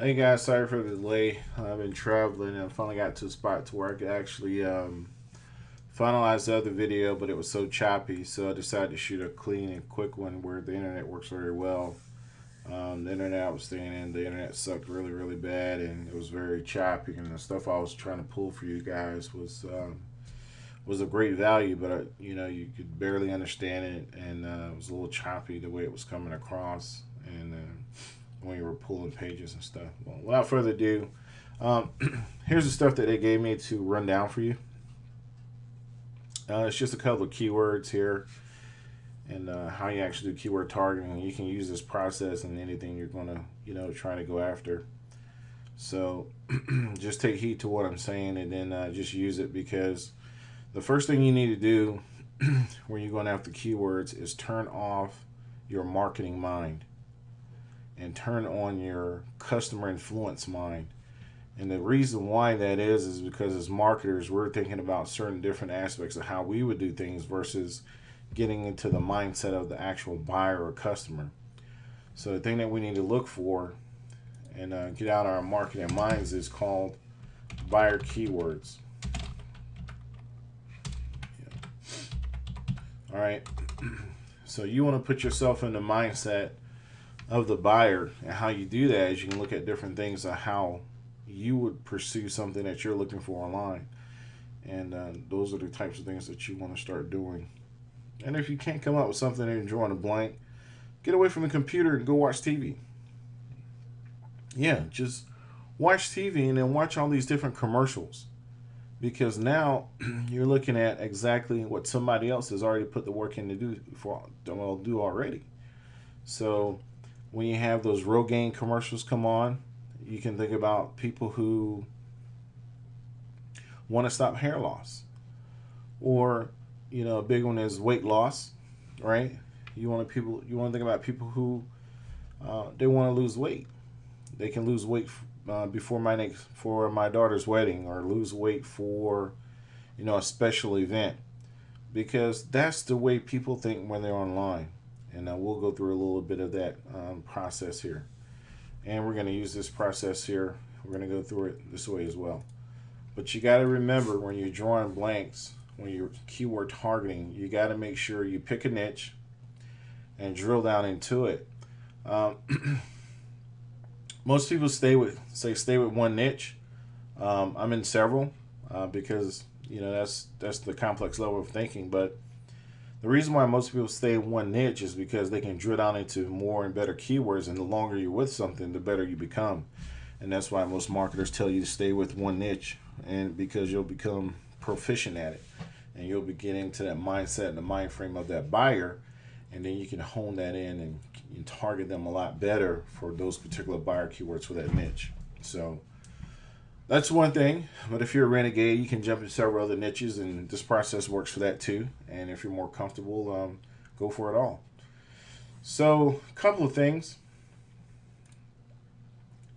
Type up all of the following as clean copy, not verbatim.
Hey guys, sorry for the delay. I've been traveling and I finally got to a spot to where I could actually finalize the other video, but it was so choppy, so I decided to shoot a clean and quick one where the internet works very well. The internet I was staying in, the internet sucked really, really bad, and it was very choppy. And the stuff I was trying to pull for you guys was of great value, but you could barely understand it, and it was a little choppy the way it was coming across, and when you were pulling pages and stuff. Well, without further ado, um, here's the stuff that they gave me to run down for you. It's just a couple of keywords here and how you actually do keyword targeting. You can use this process in anything you're going to, try to go after. So just take heed to what I'm saying and then just use it, because the first thing you need to do when you're going after keywords is turn off your marketing mind and turn on your customer influence mind. And the reason why that is because as marketers, we're thinking about certain different aspects of how we would do things versus getting into the mindset of the actual buyer or customer. So the thing that we need to look for and get out our marketing minds is called buyer keywords. All right. So you want to put yourself in the mindset of the buyer, and how you do that is you can look at different things of how you would pursue something that you're looking for online, and those are the types of things that you want to start doing. And if you can't come up with something and you're drawing a blank, get away from the computer and go watch TV. Yeah, just watch TV and then watch all these different commercials, because now you're looking at exactly what somebody else has already put the work in to do for well do already. So when you have those Rogaine commercials come on, you can think about people who want to stop hair loss, or a big one is weight loss, right? You want to think about people who they want to lose weight. They can lose weight for my daughter's wedding, or lose weight for a special event, because that's the way people think when they're online. And we'll go through a little bit of that process here. And we're going to use this process here. We're going to go through it this way as well. But you got to remember, when you're drawing blanks, when you're keyword targeting, you got to make sure you pick a niche and drill down into it. Um, Most people stay with one niche. I'm in several because that's the complex level of thinking. But the reason why most people stay in one niche is because they can drill down into more and better keywords, and the longer you're with something, the better you become. And that's why most marketers tell you to stay with one niche, and because you'll become proficient at it, and you'll be getting to that mindset and the mind frame of that buyer, and then you can hone that in and target them a lot better for those particular buyer keywords for that niche. So that's one thing. But if you're a renegade, you can jump into several other niches, and this process works for that too. And if you're more comfortable, go for it all. So a couple of things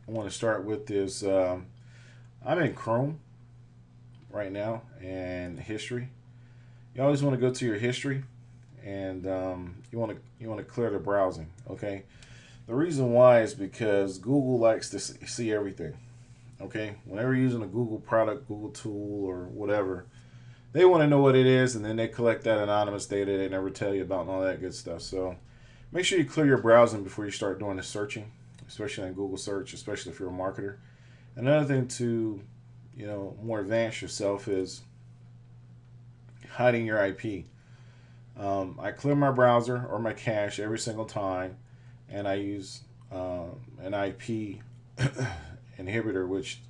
I want to start with is I'm in Chrome right now, and history. You always want to go to your history, and you want to clear the browsing. Okay. The reason why is because Google likes to see everything. Okay. Whenever you're using a Google product, Google tool, or whatever, they want to know what it is, and then they collect that anonymous data they never tell you about and all that good stuff. So make sure you clear your browsing before you start doing the searching, especially in Google search, especially if you're a marketer. Another thing to more advance yourself is hiding your IP. I clear my browser or my cache every single time, and I use an IP inhibitor, which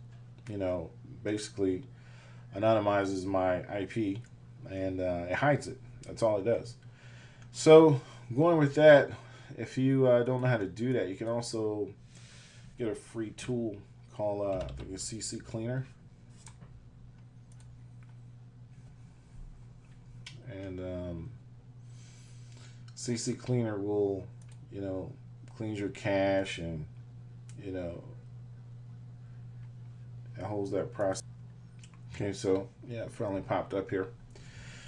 basically anonymizes my IP, and it hides it. That's all it does. So going with that, if you don't know how to do that, you can also get a free tool called I think it's CC Cleaner, and CC Cleaner will cleans your cache, and you know it holds that process. Okay, so yeah, it finally popped up here.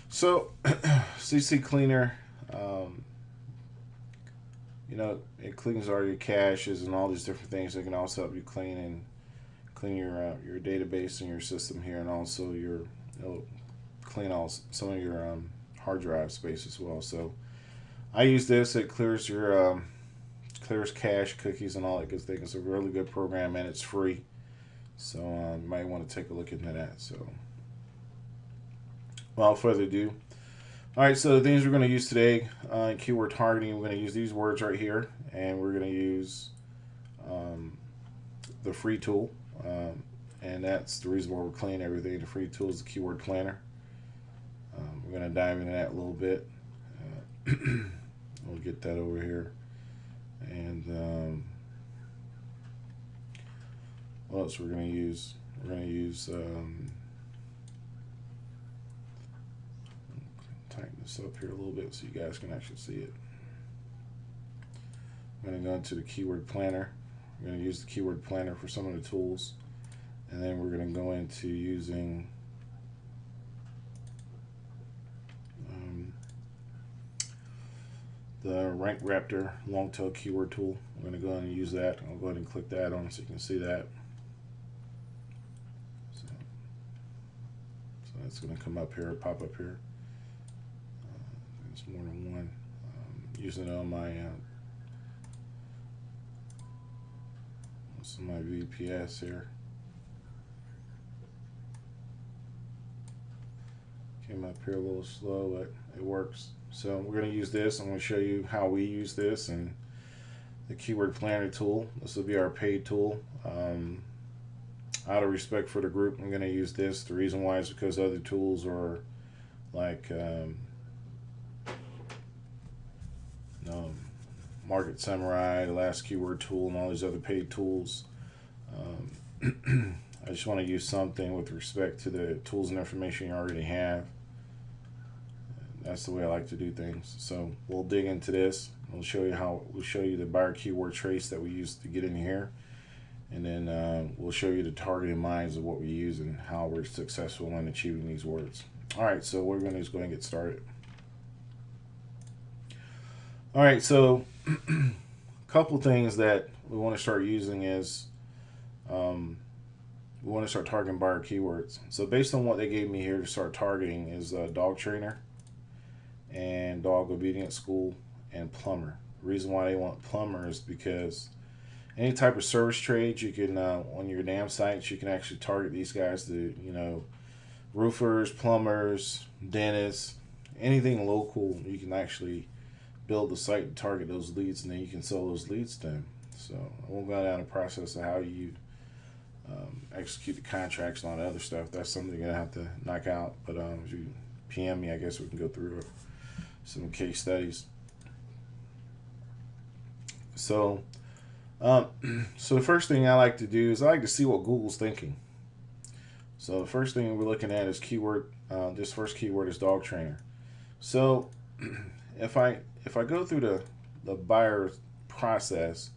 So CC Cleaner, um, you know, it cleans all your caches and all these different things. It can also help you clean your database and your system here, and also it'll clean all some of your hard drive space as well. So I use this. It clears your clears cache, cookies, and all that good thing. It's a really good program, and it's free. So you might want to take a look into that. So without further ado, all right. So the things we're going to use today in keyword targeting, we're going to use these words right here, and we're going to use um, the free tool. And that's the reason why we're cleaning everything. The free tool is the keyword planner. We're going to dive into that a little bit. We'll get that over here. And what else we're going to use? We're going to use, tighten this up here a little bit so you guys can actually see it. I'm going to go into the keyword planner. We're going to use the keyword planner for some of the tools. And then we're going to go into using the Rank Raptor long tail keyword tool. I'm going to go ahead and use that. I'll go ahead and click that on so you can see that. So that's going to come up here, pop up here. There's more than one. Using it on my VPS here. Came up here a little slow, but it works. So we're going to use this. I'm going to show you how we use this and the keyword planner tool. This will be our paid tool. Out of respect for the group, I'm going to use this. The reason why is because other tools are like Market Samurai, the last keyword tool, and all these other paid tools. I just want to use something with respect to the tools and information you already have. That's the way I like to do things. So we'll dig into this. We'll show you the buyer keyword trace that we use to get in here, and then we'll show you the targeted minds of what we use and how we're successful in achieving these words. All right, so what we're going to do is go ahead and get started. All right, so a couple things that we want to start using is we want to start targeting buyer keywords. So based on what they gave me here to start targeting is dog trainer and dog obedience school and plumber. The reason why they want plumber is because any type of service trades you can on your damn sites you can actually target these guys to, you know, roofers, plumbers, dentists, anything local. You can actually build the site and target those leads, and then you can sell those leads to them. So I won't go down the process of how you execute the contracts and all the other stuff. That's something you're gonna have to knock out. But if you PM me, I guess we can go through some case studies. So so the first thing I like to do is I like to see what Google's thinking. So the first thing we're looking at is keyword. This first keyword is dog trainer. So if I go through the buyer process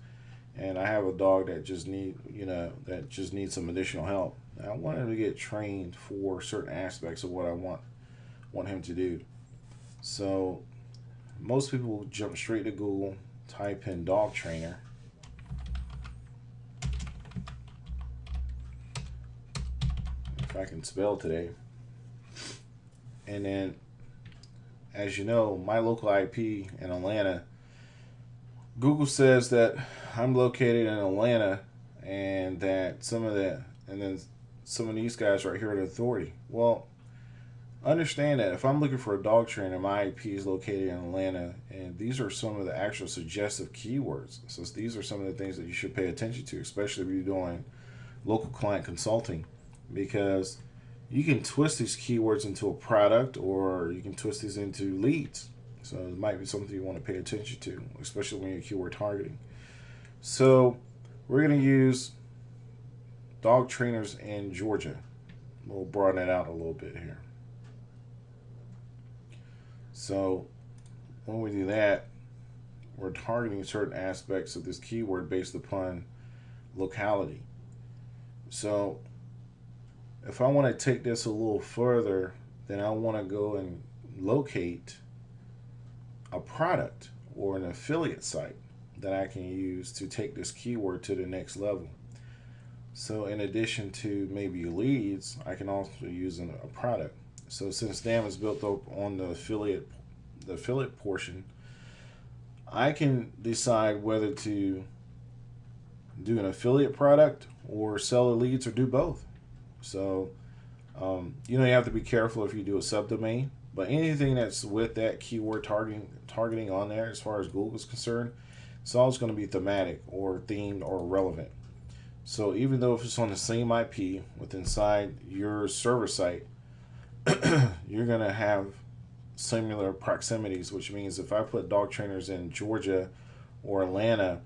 and I have a dog that just needs some additional help, I want him to get trained for certain aspects of what I want him to do. So most people will jump straight to Google, type in dog trainer, if I can spell today, and then, as you know, my local IP in Atlanta, Google says that I'm located in Atlanta, and that some of these guys right here are the authority. Well, understand that if I'm looking for a dog trainer, my IP is located in Atlanta, and these are some of the actual suggestive keywords. So these are some of the things that you should pay attention to, especially if you're doing local client consulting, because you can twist these keywords into a product, or you can twist these into leads. So it might be something you want to pay attention to, especially when you're keyword targeting. So we're going to use dog trainers in Georgia. We'll broaden it out a little bit here. So when we do that, we're targeting certain aspects of this keyword based upon locality. So if I want to take this a little further, then I want to go and locate a product or an affiliate site. that I can use to take this keyword to the next level. So in addition to maybe leads, I can also use a product. So since DAM is built up on the affiliate portion, I can decide whether to do an affiliate product or sell the leads or do both. So you have to be careful if you do a subdomain, but anything that's with that keyword targeting on there, as far as Google is concerned, it's always going to be thematic or themed or relevant. So even though if it's on the same IP with inside your server site, you're going to have similar proximities, which means if I put dog trainers in Georgia or Atlanta,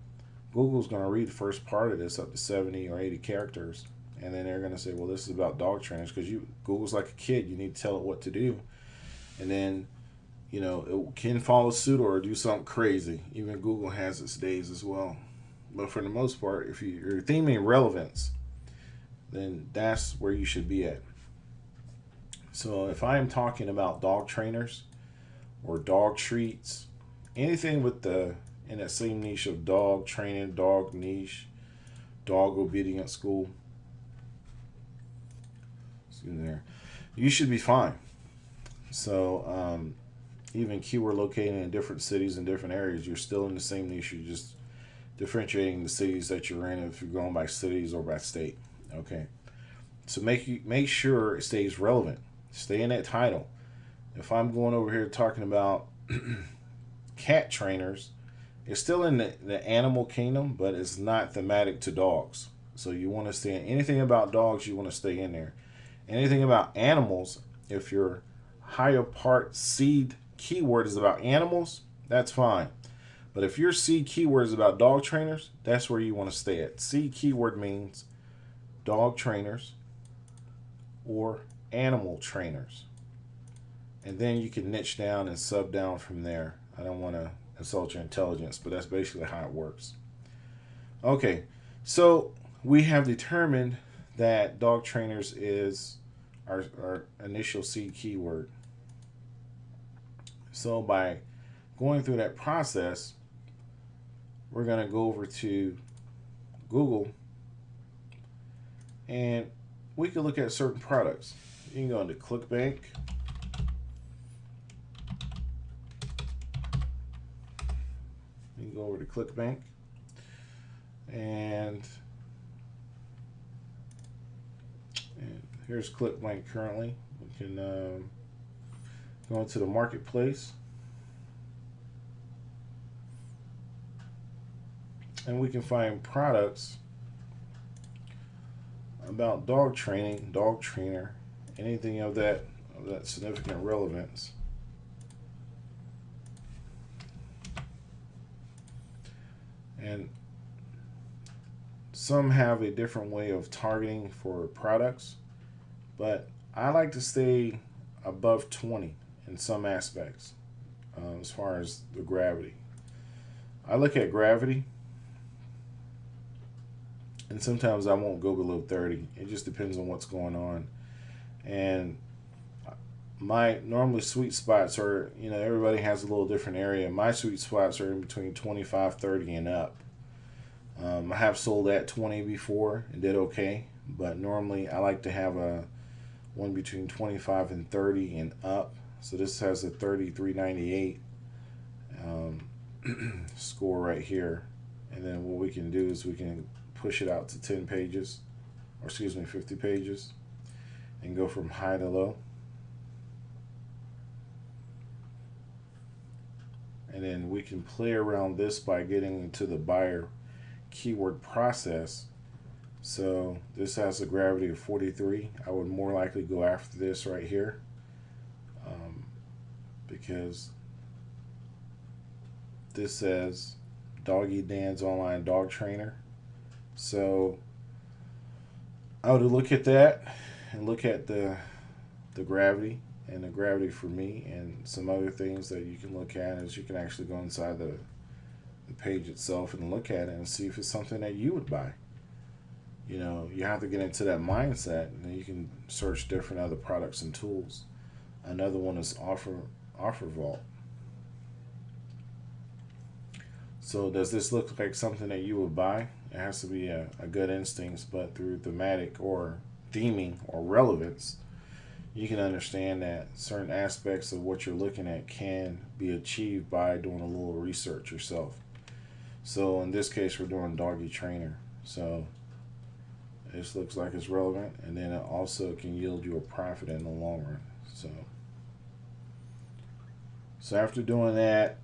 Google's going to read the first part of this up to 70 or 80 characters. And then they're going to say, well, this is about dog trainers, because Google's like a kid. You need to tell it what to do. And then, it can follow suit or do something crazy. Even Google has its days as well. But for the most part, if you're theming relevance, then that's where you should be at. So if I am talking about dog trainers or dog treats, anything in that same niche of dog training, dog niche, dog obedience school, there, you should be fine. So even keyword locating in different cities and different areas, you're still in the same niche. You're just differentiating the cities that you're in if you're going by cities or by state. Okay, so make sure it stays relevant. Stay in that title. If I'm going over here talking about cat trainers, it's still in the animal kingdom, but it's not thematic to dogs. So you want to stay in anything about dogs, you want to stay in there. Anything about animals, if your higher part seed keyword is about animals, that's fine. But if your seed keyword is about dog trainers, that's where you want to stay at. Seed keyword means dog trainers or animal trainers. And then you can niche down and sub down from there. I don't want to insult your intelligence, but that's basically how it works. Okay, so we have determined that dog trainers is our initial seed keyword. So by going through that process, we're going to go over to Google and we can look at certain products. You can go into ClickBank. You can go over to ClickBank and here's ClickBank currently. We can go into the marketplace and we can find products about dog training, dog trainer, anything of that significant relevance. And some have a different way of targeting for products, but I like to stay above 20 in some aspects as far as the gravity. I look at gravity and sometimes I won't go below 30. It just depends on what's going on. And my normally sweet spots are, everybody has a little different area. My sweet spots are in between 25, 30 and up. I have sold at 20 before and did okay, but normally I like to have a one between 25 and 30 and up. So this has a 3398 score right here. And then what we can do is we can push it out to 10 pages, or excuse me, 50 pages, and go from high to low. And then we can play around this by getting into the buyer keyword process. So this has a gravity of 43. I would more likely go after this right here because this says Doggy Dan's online dog trainer. So I would look at that and look at the gravity and the gravity for me, and some other things that you can look at is you can actually go inside the page itself and look at it and see if it's something that you would buy. You have to get into that mindset, and then you can search different other products and tools. Another one is Offer Vault. So does this look like something that you would buy? It has to be a good instincts, but through thematic or theming or relevance, you can understand that certain aspects of what you're looking at can be achieved by doing a little research yourself. So in this case, we're doing doggy trainer. So this looks like it's relevant, and then it also can yield you a profit in the long run. So after doing that,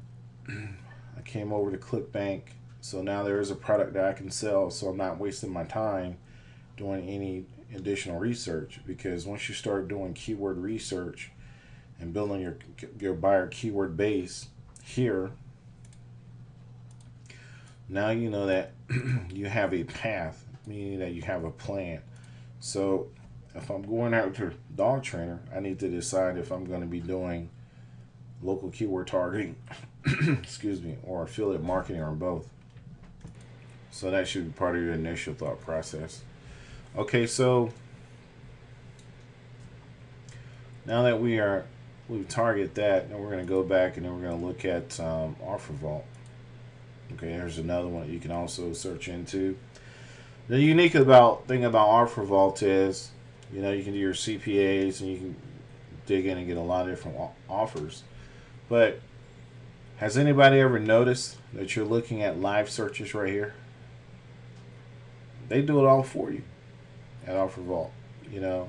I came over to ClickBank. So now there is a product that I can sell, so I'm not wasting my time doing any additional research, because once you start doing keyword research and building your buyer keyword base here, now you know that you have a path, meaning that you have a plan. So if I'm going after dog trainer, I need to decide if I'm going to be doing local keyword targeting excuse me, or affiliate marketing, or both. So that should be part of your initial thought process. Okay, so now that we've targeted that, now we're going to go back and then we're going to look at Offer Vault. Okay, there's another one that you can also search into. The unique thing about Offer Vault is, you know, you can do your CPAs and you can dig in and get a lot of different offers. But has anybody ever noticed that you're looking at live searches right here? They do it all for you at Offer Vault. You know,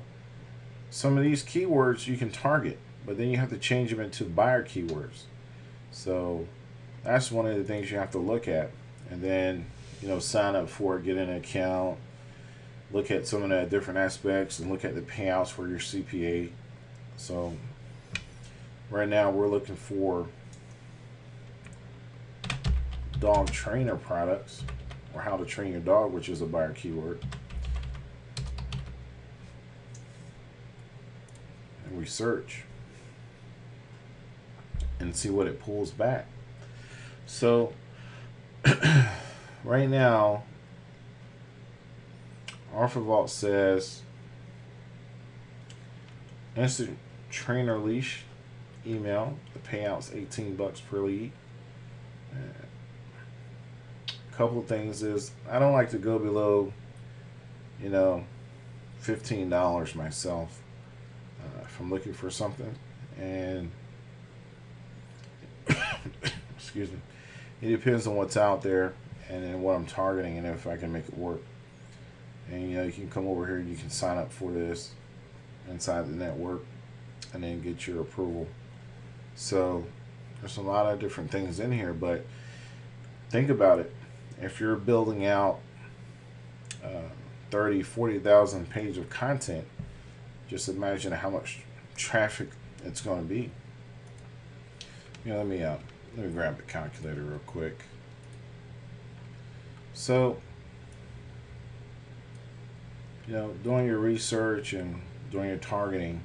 some of these keywords you can target, but then you have to change them into buyer keywords. So that's one of the things you have to look at. And then, you know, sign up for it, get an account, look at some of the different aspects, and look at the payouts for your CPA. So right now we're looking for dog trainer products, or how to train your dog, which is a buyer keyword. And we search and see what it pulls back. So right now, Offer Vault says instant trainer leash email. The payout's $18 per lead. A couple of things is, I don't like to go below, you know, $15 myself if I'm looking for something. And excuse me, it depends on what's out there and then what I'm targeting and if I can make it work. And you know, you can come over here, you can sign up for this inside the network and then get your approval. So there's a lot of different things in here, but think about it. If you're building out 30,000-40,000 pages of content, just imagine how much traffic it's going to be. You know, let me grab the calculator real quick. So, you know, doing your research and doing your targeting,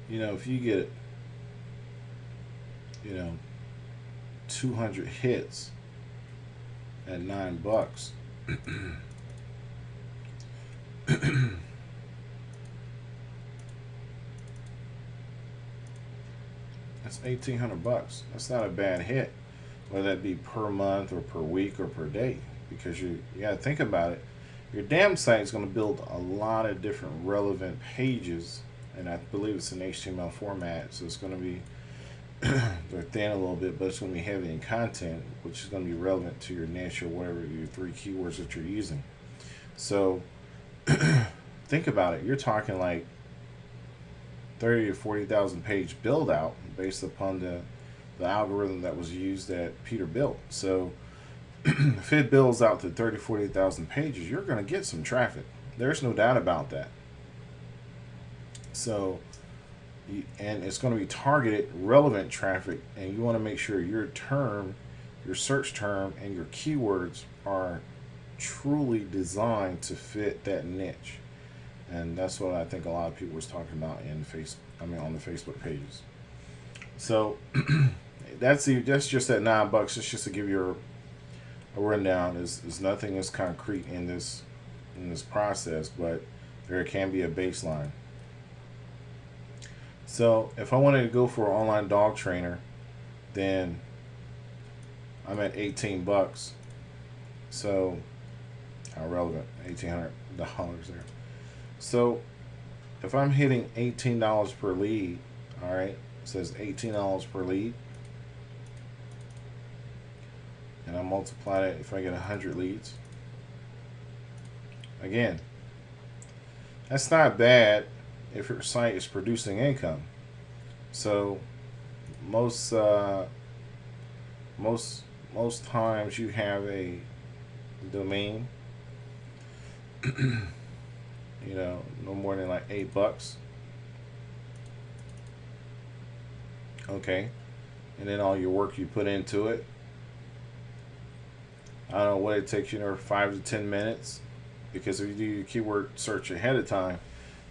you know, if you get, you know, 200 hits at $9, that's $1,800. That's not a bad hit, whether that be per month or per week or per day, because you got to think about it. Your damn site is going to build a lot of different relevant pages, and I believe it's in HTML format, so it's going to be they're thin a little bit, but it's going to be heavy in content, which is going to be relevant to your niche or whatever your 3 keywords that you're using. So think about it. You're talking like 30 to 40,000 page build out based upon the algorithm that was used that Peter built. So if it builds out to 30, 40,000 pages, you're going to get some traffic. There's no doubt about that. So, and it's going to be targeted, relevant traffic, and you want to make sure your term, your search term, and your keywords are truly designed to fit that niche. And that's what I think a lot of people was talking about in on the Facebook pages. So that's just that $9. It's just to give you a rundown. Is nothing is concrete in this process, but there can be a baseline. So if I wanted to go for an online dog trainer, then I'm at 18 bucks. So how relevant? $1,800 there. So if I'm hitting $18 per lead, all right, it says $18 per lead, and I multiply it if I get 100 leads. Again, that's not bad if your site is producing income. So most most times you have a domain, you know, no more than like $8. Okay, and then all your work you put into it. I don't know what it takes you, 5 to 10 minutes, because if you do your keyword search ahead of time,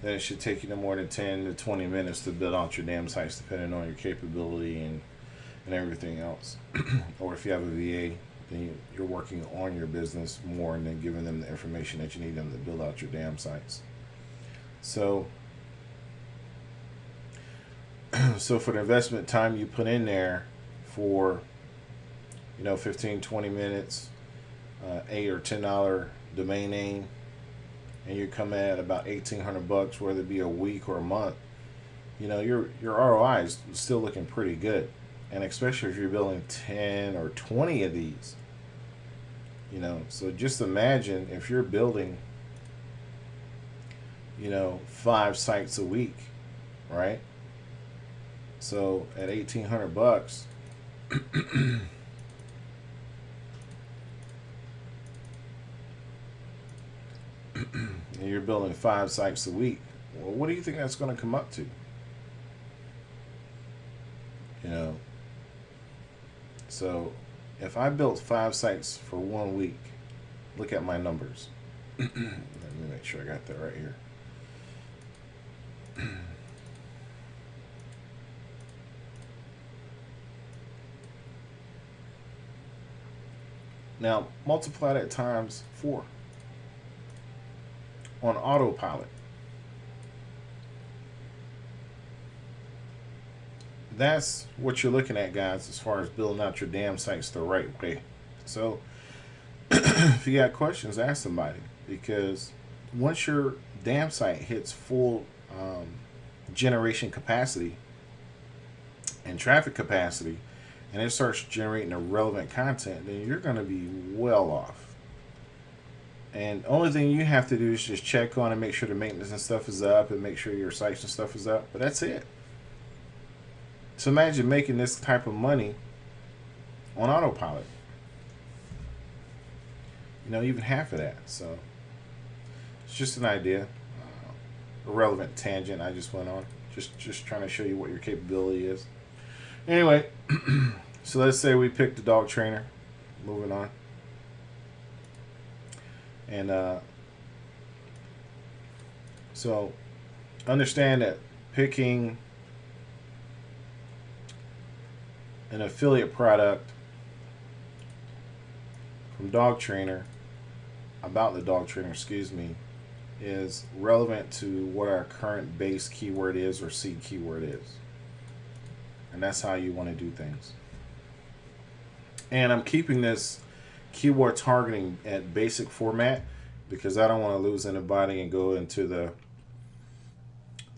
then it should take you no more than 10 to 20 minutes to build out your damn sites, depending on your capability and everything else. Or if you have a VA, then you're working on your business more and then giving them the information that you need them to build out your damn sites. So so for the investment time you put in there for, 15-20 minutes, $8 or $10 domain name, and you come at about $1,800, whether it be a week or a month, your ROI is still looking pretty good. And especially if you're building 10 or 20 of these, so just imagine if you're building 5 sites a week, right? So at $1,800, and you're building 5 sites a week, well, what do you think that's going to come up to? So if I built 5 sites for 1 week, look at my numbers. Let me make sure I got that right here. Now multiply that times 4 on autopilot. That's what you're looking at, guys, as far as building out your damn sites the right way. So if you got questions, ask somebody, because once your damn site hits full generation capacity and traffic capacity, and it starts generating irrelevant content, then you're going to be well off. And only thing you have to do is just check on and make sure the maintenance and stuff is up, and make sure your sites and stuff is up. But that's it. So imagine making this type of money on autopilot. Even half of that. So it's just an idea. Irrelevant tangent I just went on. Just trying to show you what your capability is. Anyway, so let's say we picked a dog trainer. Moving on. And so understand that picking an affiliate product from dog trainer, about the dog trainer, is relevant to what our current base keyword is, or seed keyword is. And that's how you want to do things. And I'm keeping this keyword targeting at basic format because I don't want to lose anybody and go into the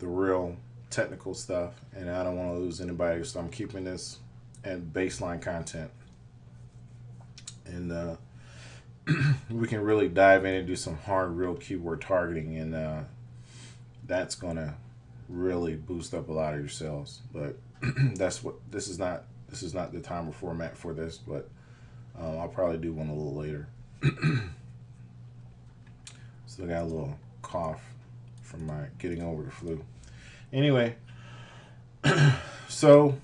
real technical stuff, and I don't want to lose anybody, so I'm keeping this at baseline content. And we can really dive in and do some hard, real keyword targeting, and that's gonna really boost up a lot of your sales. But that's what this is not the time or format for this, but I'll probably do one a little later. Still got a little cough from my getting over the flu. Anyway, so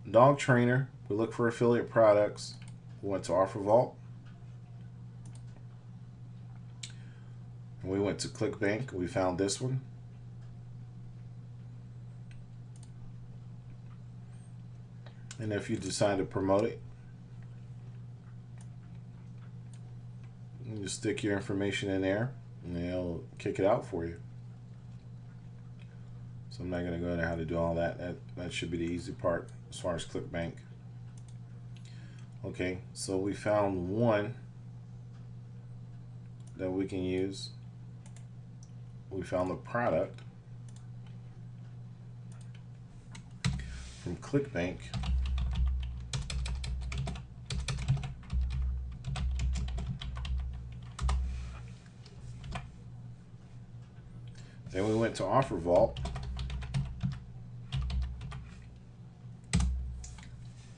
dog trainer, we look for affiliate products. We went to Offer Vault, and we went to ClickBank. We found this one. And if you decide to promote it, you just stick your information in there, and they'll kick it out for you. So I'm not going to go into how to do all that. That should be the easy part as far as ClickBank. Okay, so we found one that we can use. We found the product from ClickBank. Then we went to Offer Vault.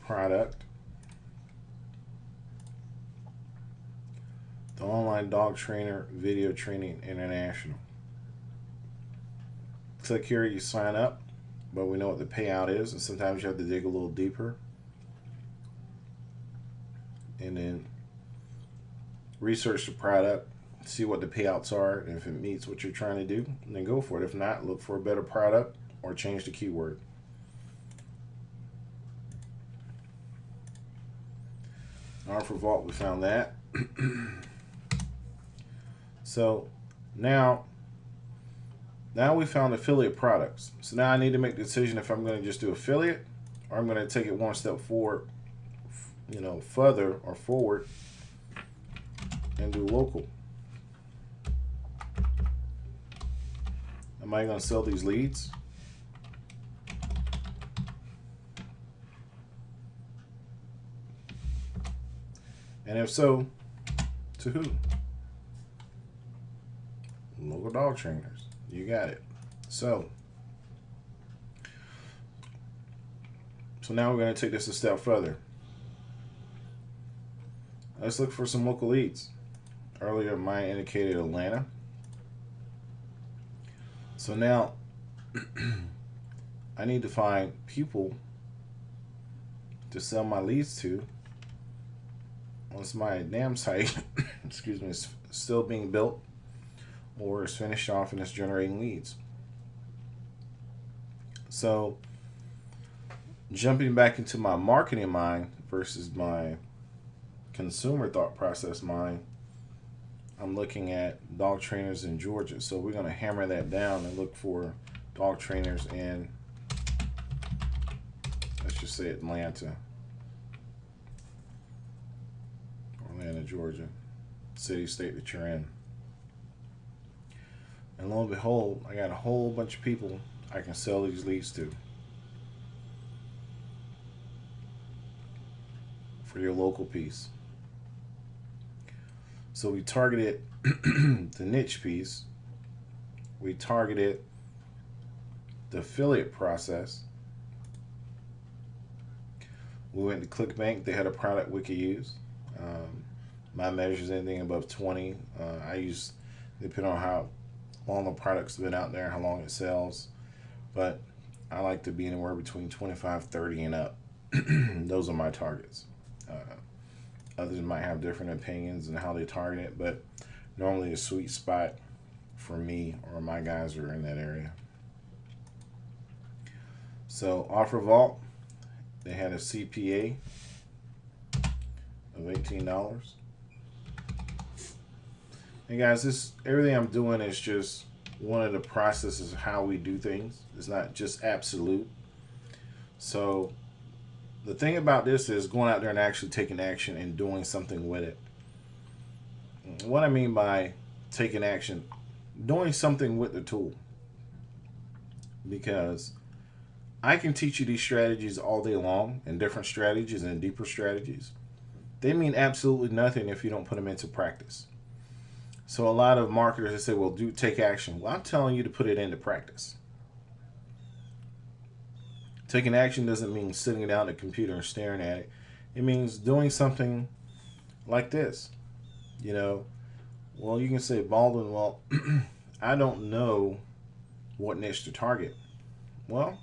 Product. The Online Dog Trainer Video Training International. Click here, you sign up, but we know what the payout is, and sometimes you have to dig a little deeper. And then research the product, see what the payouts are, and if it meets what you're trying to do, then go for it. If not, look for a better product or change the keyword. Offer Vault, we found that. So now we found affiliate products. So now I need to make the decision if I'm going to just do affiliate or I'm going to take it one step forward, further or forward and do local. Am I going to sell these leads? And if so, to who? Local dog trainers. You got it. So now we're going to take this a step further. Let's look for some local leads. Earlier mine indicated Atlanta. So now I need to find people to sell my leads to once my damn site excuse me, is still being built or is finished off and it's generating leads. So jumping back into my marketing mind versus my consumer thought process mind, I'm looking at dog trainers in Georgia. So we're going to hammer that down and look for dog trainers in, let's just say Atlanta, Georgia, city, state that you're in. And lo and behold, I got a whole bunch of people I can sell these leads to for your local piece. So we targeted the niche piece. We targeted the affiliate process. We went to ClickBank. They had a product we could use. My measure is anything above 20. I use, depending on how long the product's been out there, how long it sells. But I like to be anywhere between 25, 30 and up. Those are my targets. Others might have different opinions and how they target it, but normally a sweet spot for me or my guys are in that area. So Offer Vault, they had a CPA of $18. And guys, this everything I'm doing is just one of the processes of how we do things. It's not just absolute. So the thing about this is going out there and actually taking action and doing something with it. What I mean by taking action, doing something with the tool. Because I can teach you these strategies all day long, and different strategies and deeper strategies. They mean absolutely nothing if you don't put them into practice. So a lot of marketers, they say, well, take action. Well, I'm telling you to put it into practice. Taking action doesn't mean sitting down at a computer and staring at it. It means doing something like this. Well, you can say, Baldwin, well, I don't know what niche to target. Well,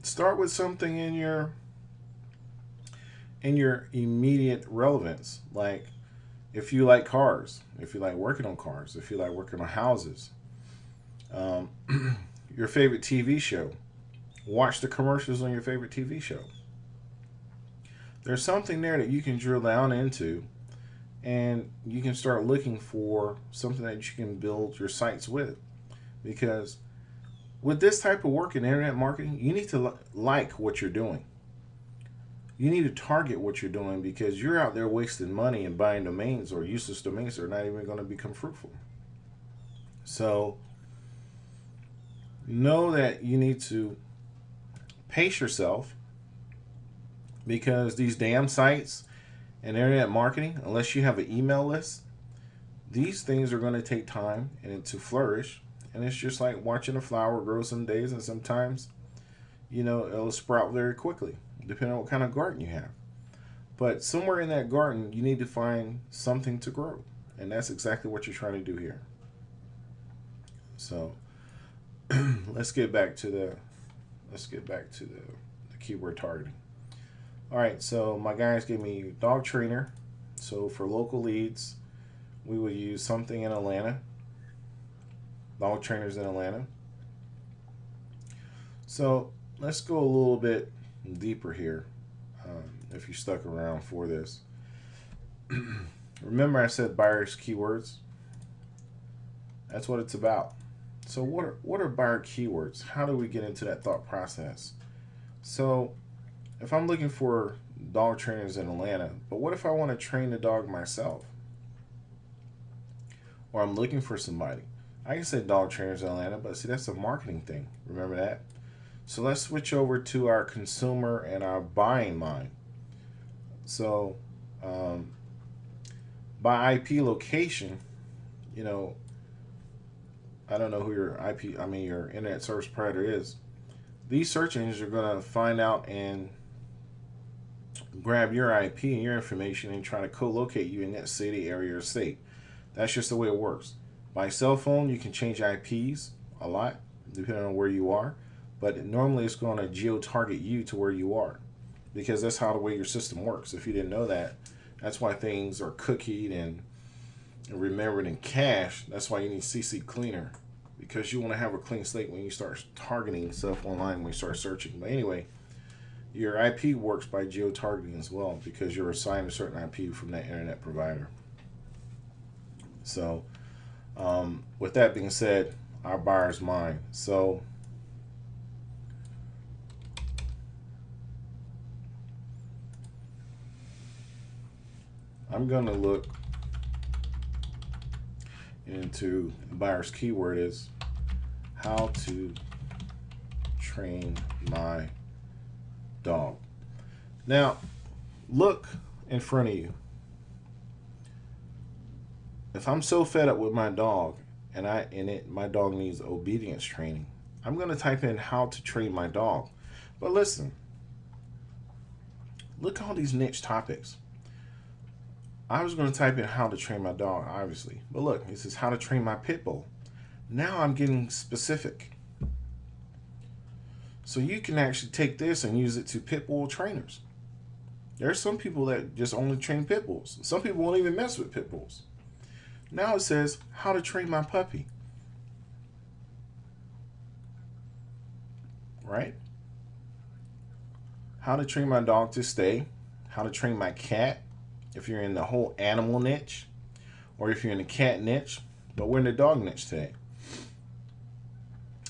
start with something in your immediate relevance. Like if you like cars, if you like working on cars, if you like working on houses, your favorite TV show, watch the commercials on your favorite TV show. There's something there that you can drill down into, and you can start looking for something that you can build your sites with. Because with this type of work in internet marketing, you need to like what you're doing. You need to target what you're doing because you're out there wasting money and buying domains or useless domains that are not even going to become fruitful. So know that you need to pace yourself because these damn sites and internet marketing, unless you have an email list, these things are going to take time and to flourish. And it's just like watching a flower grow some days, and sometimes, it'll sprout very quickly, depending on what kind of garden you have. But somewhere in that garden, you need to find something to grow. And that's exactly what you're trying to do here. So let's get back to the keyword targeting. All right, so my guys gave me dog trainer. So for local leads, we would use something in Atlanta. Dog trainers in Atlanta. So let's go a little bit deeper here. If you stuck around for this, remember I said buyers keywords. That's what it's about. So what are buyer keywords? How do we get into that thought process? So if I'm looking for dog trainers in Atlanta, but what if I want to train the dog myself? Or I'm looking for somebody. I can say dog trainers in Atlanta, but see, that's a marketing thing. Remember that? So let's switch over to our consumer and our buying mind. So by IP location, I don't know who your your internet service provider is. These search engines are going to find out and grab your IP and your information and try to co-locate you in that city, area, or state. That's just the way it works. By cell phone, you can change IPs a lot, depending on where you are. But normally it's going to geo-target you to where you are. Because that's how the way your system works. If you didn't know that, that's why things are cookied and remembered in cache. That's why you need CC Cleaner. Because you want to have a clean slate when you start targeting stuff online, when you start searching. But anyway, your IP works by geo-targeting as well because you're assigned a certain IP from that internet provider. So with that being said, our buyer's mind. So I'm going to look into the buyer's keyword is how to train my dog. Now, look in front of you. If I'm so fed up with my dog and my dog needs obedience training, I'm going to type in how to train my dog. But listen, look at all these niche topics. I was going to type in how to train my dog, obviously. But look, it says how to train my pit bull. Now I'm getting specific. So you can actually take this and use it to pit bull trainers. There's some people that just only train pit bulls. Some people won't even mess with pit bulls. Now it says how to train my puppy. Right? How to train my dog to stay. How to train my cat. If you're in the whole animal niche, or if you're in the cat niche, but we're in the dog niche today.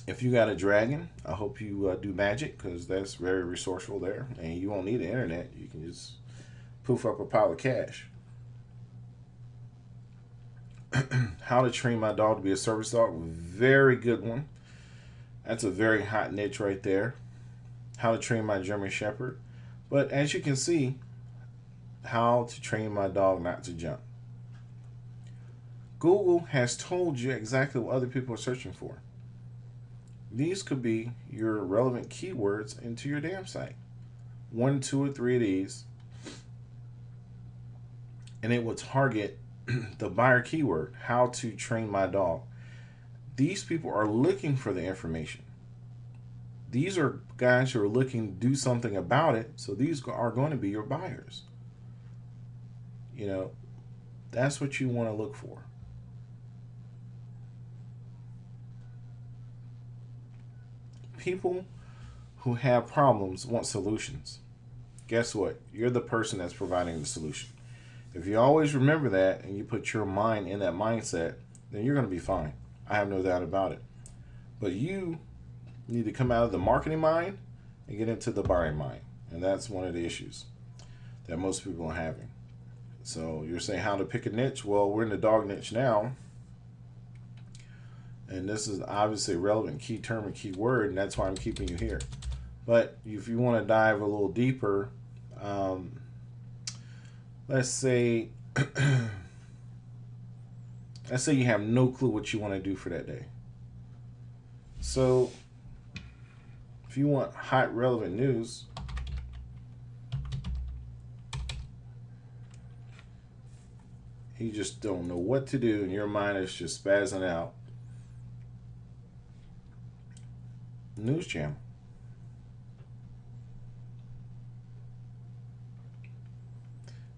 If you got a dragon, I hope you do magic because that's very resourceful there, and you won't need the internet. You can just poof up a pile of cash. How to train my dog to be a service dog, very good one. That's a very hot niche right there. How to train my German Shepherd, but as you can see, how to train my dog not to jump. Google has told you exactly what other people are searching for. These could be your relevant keywords into your damn site. 1, 2, or 3 of these, and it will target the buyer keyword, how to train my dog. These people are looking for the information. These are guys who are looking to do something about it, so these are going to be your buyers. That's what you want to look for. People who have problems want solutions. Guess what? You're the person that's providing the solution. If you always remember that and you put your mind in that mindset, then you're going to be fine. I have no doubt about it. But you need to come out of the marketing mind and get into the buying mind. And that's one of the issues. that most people are having. So you're saying how to pick a niche? Well, we're in the dog niche now, and this is obviously a relevant key term and key word, and that's why I'm keeping you here. But if you want to dive a little deeper, let's say let's say you have no clue what you want to do for that day. So if you want hot relevant news, you just don't know what to do and your mind is just spazzing out. News Channel.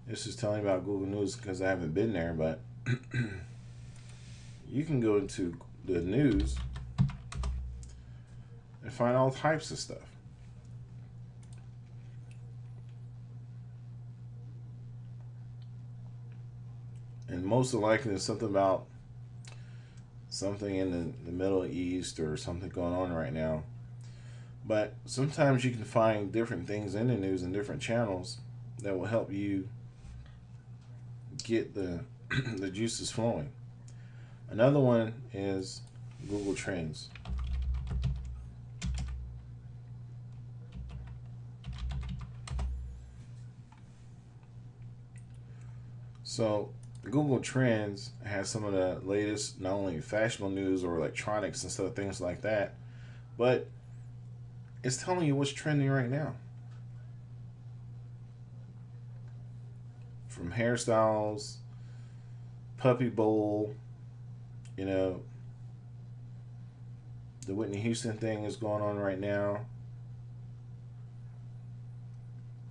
This is telling you about Google News because I haven't been there, but you can go into the news and find all types of stuff. And most likely it's something about something in the Middle East or something going on right now. But sometimes you can find different things in the news and different channels that will help you get the the juices flowing. Another one is Google Trends. So Google Trends has some of the latest, not only fashionable news or electronics and stuff, things like that, but it's telling you what's trending right now. From hairstyles, puppy bowl, you know, the Whitney Houston thing is going on right now.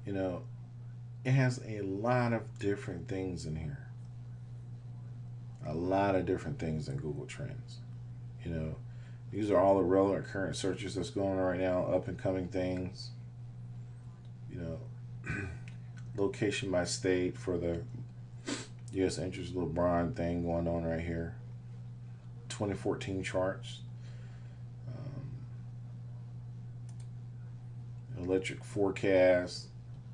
You know, it has a lot of different things in here. A lot of different things in Google Trends. You know, these are all the relevant current searches that's going on right now, up and coming things. You know, location by state for the U.S. interest LeBron thing going on right here. 2014 charts. Electric forecast.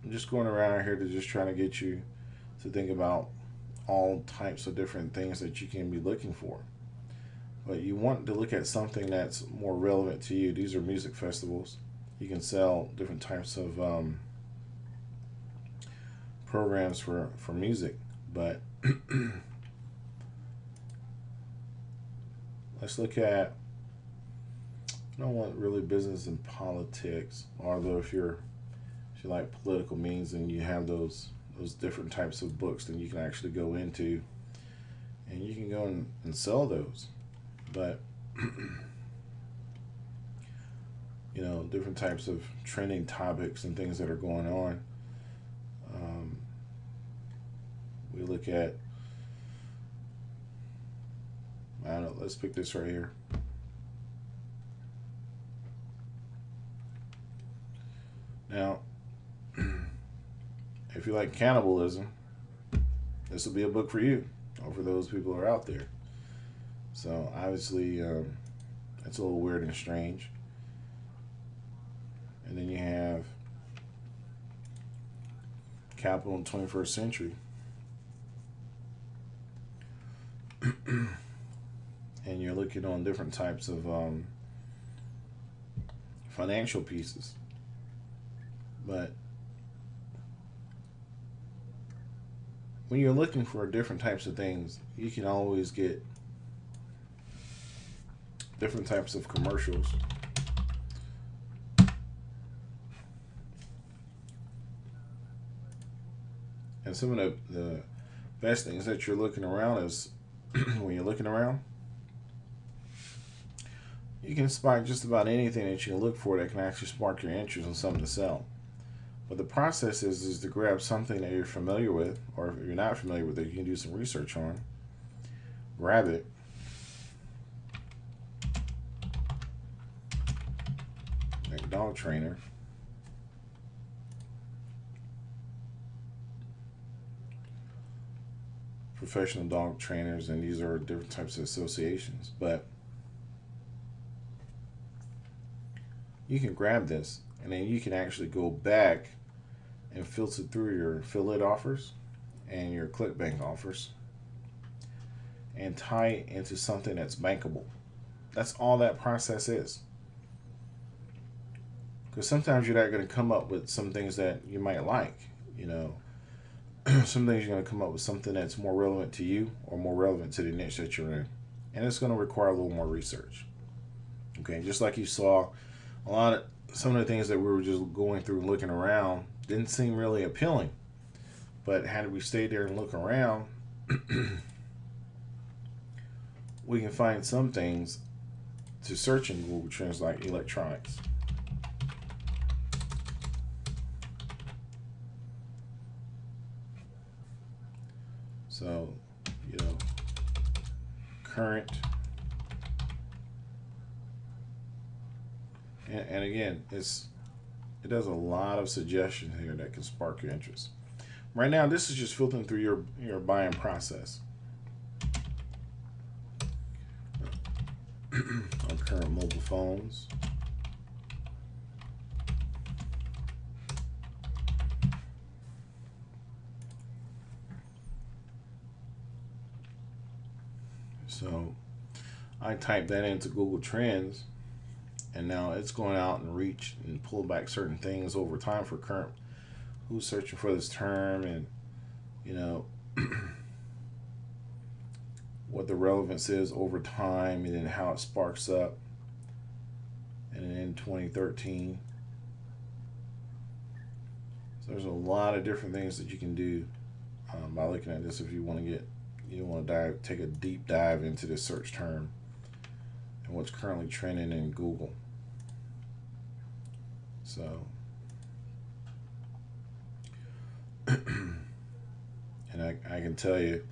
I'm just going around here to just trying to get you to think about all types of different things that you can be looking for. But you want to look at something that's more relevant to you. These are music festivals. You can sell different types of programs for music. But let's look at, I don't want really business and politics, although if you like political means and you have those different types of books, then you can actually go into and you can go and sell those. But you know, different types of trending topics and things that are going on. We look at, I don't know, let's pick this right here. Now, if you like cannibalism, this will be a book for you, or for those people who are out there. So obviously, it's a little weird and strange. And then you have Capital in the 21st Century. And you're looking on different types of financial pieces. But when you're looking for different types of things, you can always get different types of commercials. And some of the best things that you're looking around is when you're looking around, you can spot just about anything that you can look for that can actually spark your interest in something to sell. But the process is to grab something that you're familiar with, or if you're not familiar with it, you can do some research on. Grab it. Like a dog trainer. Professional dog trainers, and these are different types of associations. But you can grab this, and then you can actually go back and filter through your affiliate offers and your ClickBank offers and tie it into something that's bankable. That's all that process is. Because sometimes you're not going to come up with some things that you might like. You know, some things you're going to come up with something that's more relevant to you or more relevant to the niche that you're in. And it's going to require a little more research. Okay, just like you saw, some of the things that we were just going through looking around didn't seem really appealing. But had we stayed there and look around, we can find some things to search in Google Trends like electronics. So, you know, current. And again, it does a lot of suggestions here that can spark your interest. Right now, this is just filtering through your buying process. On current mobile phones. So I type that into Google Trends, and now it's going out and reach and pull back certain things over time for current, who's searching for this term, and you know what the relevance is over time, and then how it sparks up. And then in 2013, so there's a lot of different things that you can do by looking at this. If you want to take a deep dive into this search term and what's currently trending in Google. So, and I can tell you,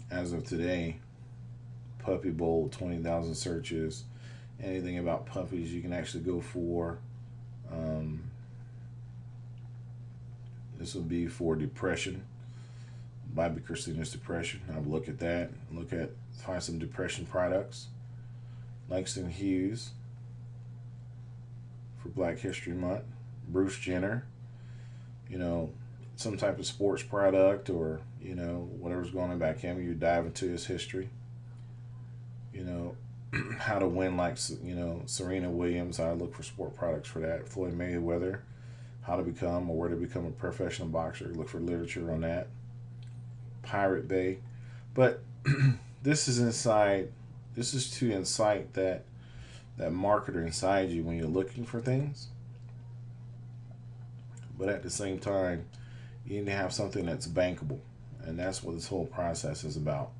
as of today, Puppy Bowl, 20,000 searches. Anything about puppies you can actually go for. This will be for depression. Bobby Christina's depression. I'll look at that. Find some depression products. Langston Hughes for Black History Month. Bruce Jenner. You know, some type of sports product, or you know, whatever's going on back him. You dive into his history. You know, how to win, like, you know, Serena Williams. I look for sport products for that. Floyd Mayweather, how to become or where to become a professional boxer. Look for literature on that. Pirate Bay. But this is to incite that marketer inside you when you're looking for things. But at the same time, you need to have something that's bankable. And that's what this whole process is about.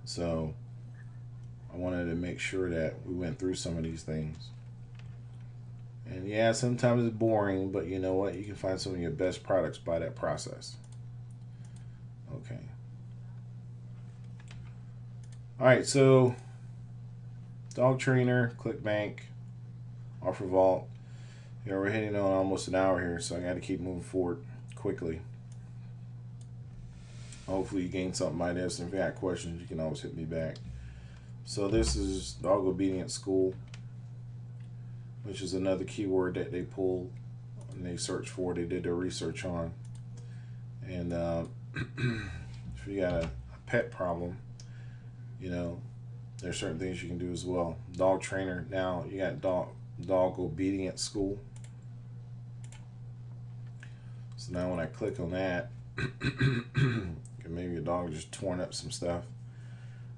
So I wanted to make sure that we went through some of these things. And yeah, sometimes it's boring, but you know what? You can find some of your best products by that process. Okay. All right, so Dog Trainer, ClickBank, Offer Vault. You know, we're hitting on almost an hour here, so I got to keep moving forward quickly. Hopefully you gain something by this. If you got questions, you can always hit me back. So this is Dog Obedience School, which is another keyword that they pulled and they searched for. They did their research on. And if you got a pet problem, you know, there's certain things you can do as well. Dog Trainer. Now you got Dog Obedience School. So now when I click on that, maybe your dog just torn up some stuff.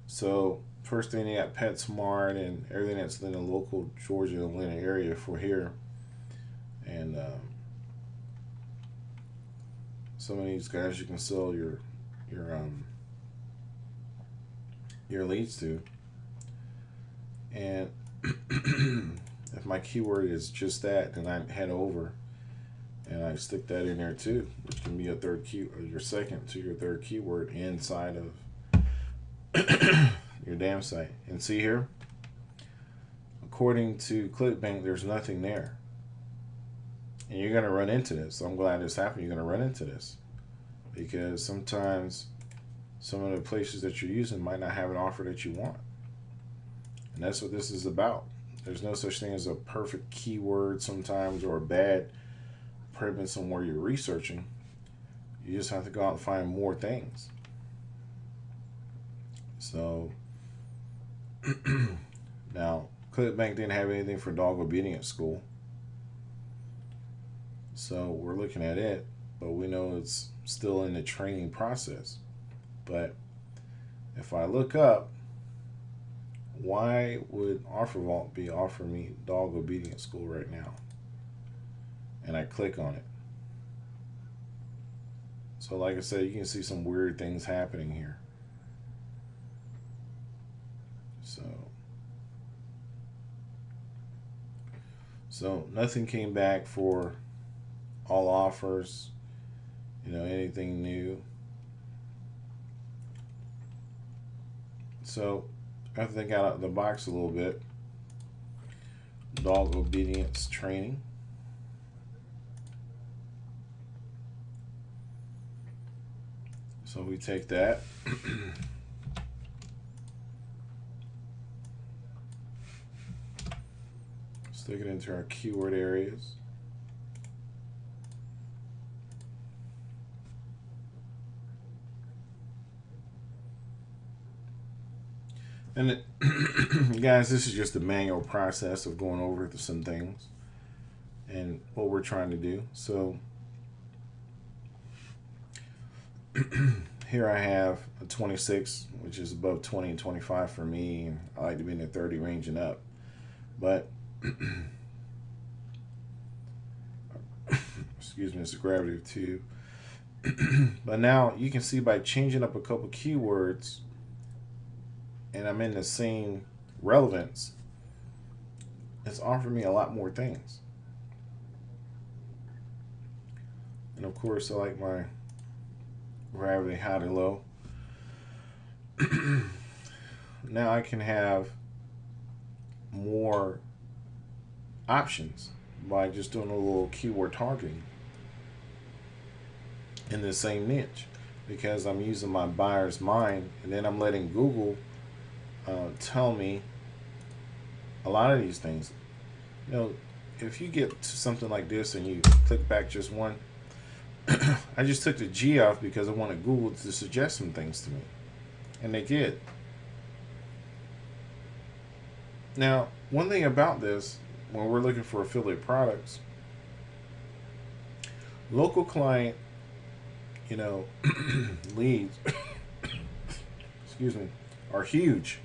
So first thing, you got PetSmart and everything that's in the local Georgia and Atlanta area for here. And some of these guys you can sell your leads to. And if my keyword is just that, then I head over and I stick that in there too, which can be a third key, or your second to your third keyword inside of your damn site. And see here, according to ClickBank, there's nothing there. And you're going to run into this. I'm glad this happened. You're going to run into this because sometimes some of the places that you're using might not have an offer that you want. And that's what this is about. There's no such thing as a perfect keyword sometimes or a bad premise on where you're researching. You just have to go out and find more things. So now ClickBank didn't have anything for dog obedience school. So we're looking at it, but we know it's still in the training process. But if I look up, why would OfferVault be offering me dog obedience school right now? And I click on it. So like I said, you can see some weird things happening here. So nothing came back for all offers, anything new. So I have to think out of the box a little bit. Dog obedience training. So we take that. Stick it into our keyword areas. And guys, this is just a manual process of going over some things and what we're trying to do. So here I have a 26, which is above 20 and 25 for me, and I like to be in the 30 range and up. But excuse me, it's a gravity of 2. But now you can see by changing up a couple keywords, and I'm in the same relevance, it's offering me a lot more things. And of course, I like my gravity high to low. Now I can have more options by just doing a little keyword targeting in the same niche, because I'm using my buyer's mind, and then I'm letting Google tell me a lot of these things. If you get to something like this and you click back just one, I just took the G off because I wanted Google to suggest some things to me, and they did. Now, one thing about this, when we're looking for affiliate products, local client, leads, excuse me, are huge.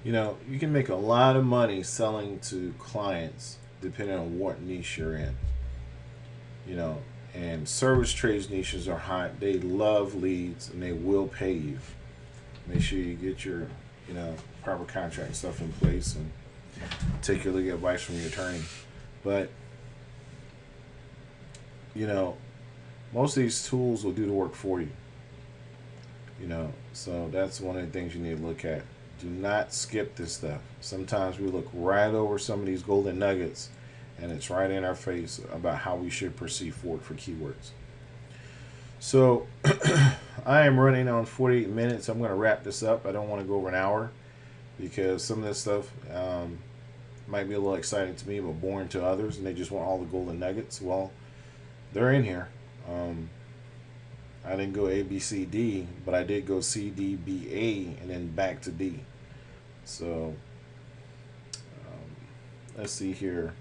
You can make a lot of money selling to clients depending on what niche you're in. And service trades niches are hot. They love leads and they will pay you. Make sure you get your, proper contract stuff in place and take your legal advice from your attorney. But, most of these tools will do the work for you. So that's one of the things you need to look at. Do not skip this stuff. Sometimes we look right over some of these golden nuggets, and it's right in our face about how we should proceed forward for keywords. So I am running on 48 minutes. I'm going to wrap this up. I don't want to go over an hour because some of this stuff might be a little exciting to me but boring to others, and they just want all the golden nuggets. Well, they're in here. I didn't go A, B, C, D, but I did go C, D, B, A, and then back to D. So let's see here.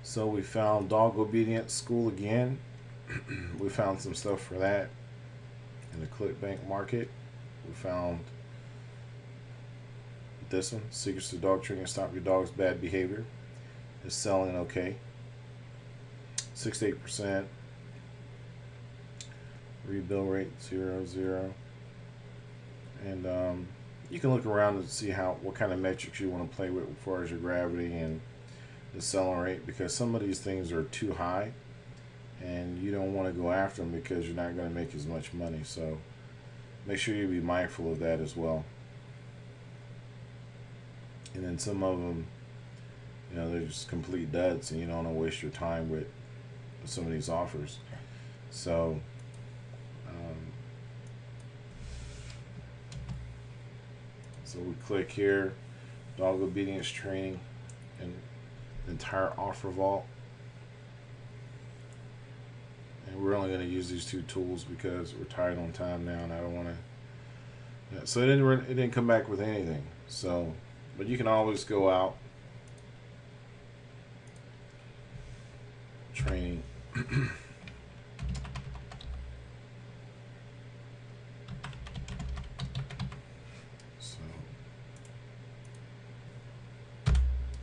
So we found dog obedience school again. We found some stuff for that in the ClickBank market. We found this one, Secrets to Dog Training, Stop Your Dog's Bad Behavior. It's selling okay. 68%. Rebill rate 0.0. And you can look around and see what kind of metrics you want to play with as far as your gravity and the selling rate, because some of these things are too high and you don't want to go after them because you're not going to make as much money. So make sure you be mindful of that as well. And then some of them, they're just complete duds, and you don't want to waste your time with some of these offers. So So we click here, dog obedience training, and the entire offer vault. And we're only going to use these two tools because we're tight on time now, and I don't want to. Yeah, so it didn't come back with anything. So, but you can always go out training. So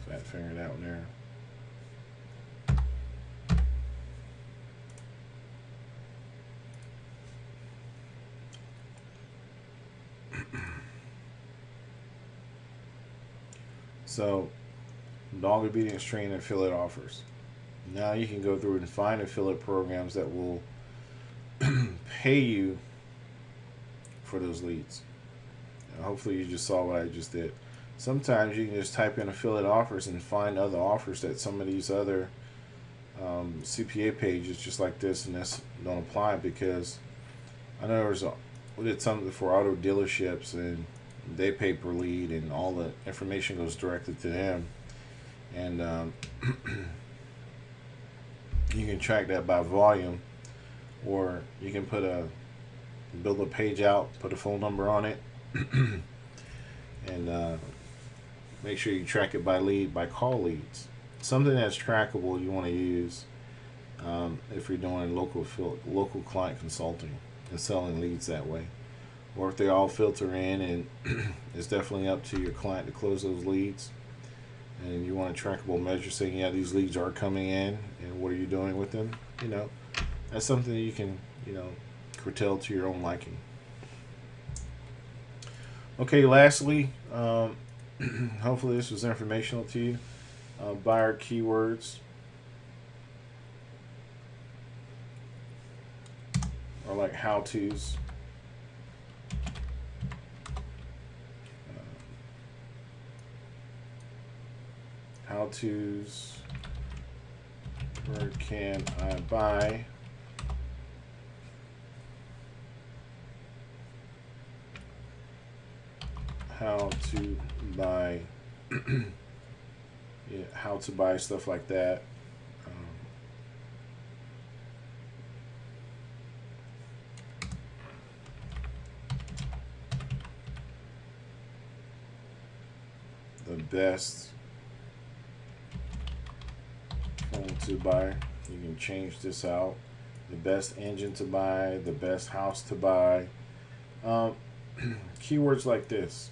fat fingered out there. So, dog obedience training affiliate offers. Now you can go through and find affiliate programs that will pay you for those leads. And hopefully you just saw what I just did. Sometimes you can just type in affiliate offers and find other offers that some of these other CPA pages just like this and this don't apply, because I know we did something for auto dealerships and they pay per lead and all the information goes directly to them, and you can track that by volume, or you can build a page out, put a phone number on it, and make sure you track it by lead, by call leads. Something that's trackable you want to use if you're doing local client consulting and selling leads that way. Or if they all filter in, and it's definitely up to your client to close those leads, and you want a trackable measure saying, yeah, these leads are coming in, and what are you doing with them? That's something that you can, curtail to your own liking. Okay, lastly, hopefully this was informational to you. Buyer keywords or like how-tos. How-tos. Where can I buy? How to buy. Yeah, how to buy, stuff like that. The best phone to buy. You can change this out. The best engine to buy. The best house to buy. Keywords like this.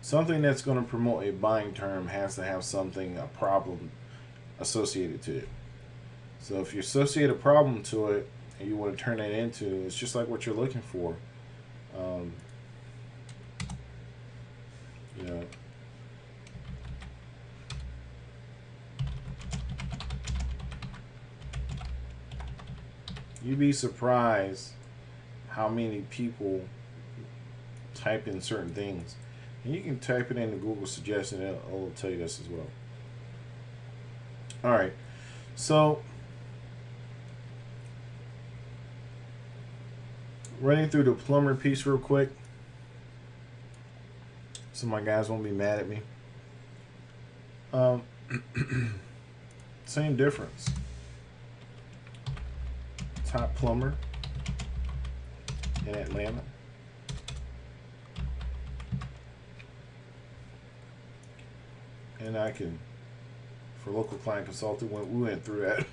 Something that's going to promote a buying term has to have a problem associated to it. So if you associate a problem to it and you want to turn it into, it's just like what you're looking for. You'd be surprised how many people type in certain things. And you can type it into Google suggestion, and it'll tell you this as well. Alright, so running through the plumber piece real quick. So my guys won't be mad at me. Same difference. Top plumber in Atlanta. And I can, for local client consulting, we went through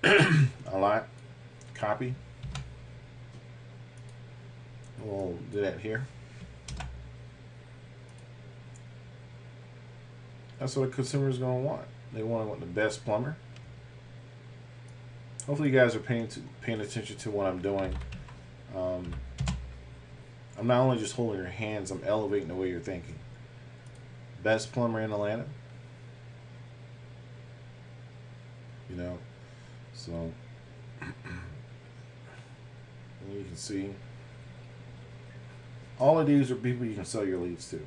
that a lot. Copy. We'll do that here. That's what a consumer is going to want. They want the best plumber. Hopefully you guys are paying attention to what I'm doing. I'm not only just holding your hands, I'm elevating the way you're thinking. Best plumber in Atlanta. So you can see all of these are people you can sell your leads to.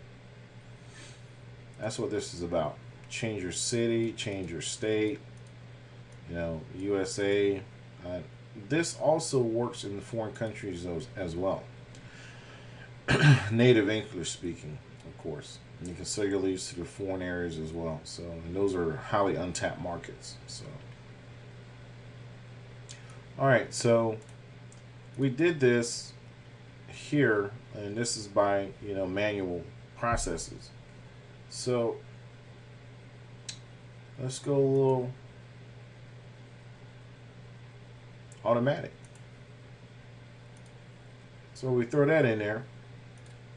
That's what this is about. Change your city, change your state. USA. this also works in the foreign countries as well. Native English speaking, of course. And you can sell your leads to the foreign areas as well. So, and those are highly untapped markets. So, all right. So we did this here, and this is by manual processes. So let's go a little automatic. So we throw that in there,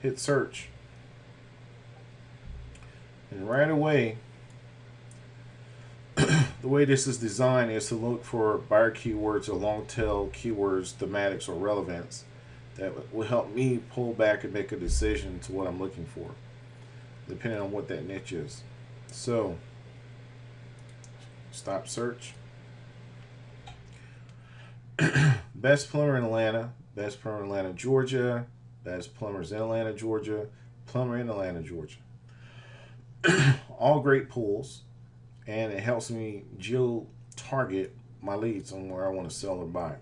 hit search, and right away, the way this is designed is to look for buyer keywords or long tail keywords, thematics, or relevance that will help me pull back and make a decision to what I'm looking for, depending on what that niche is. So, stop search. Best plumber in Atlanta, best plumber in Atlanta, Georgia, best plumbers in Atlanta, Georgia, plumber in Atlanta, Georgia. All great pools, and it helps me geo target my leads on where I want to sell or buy.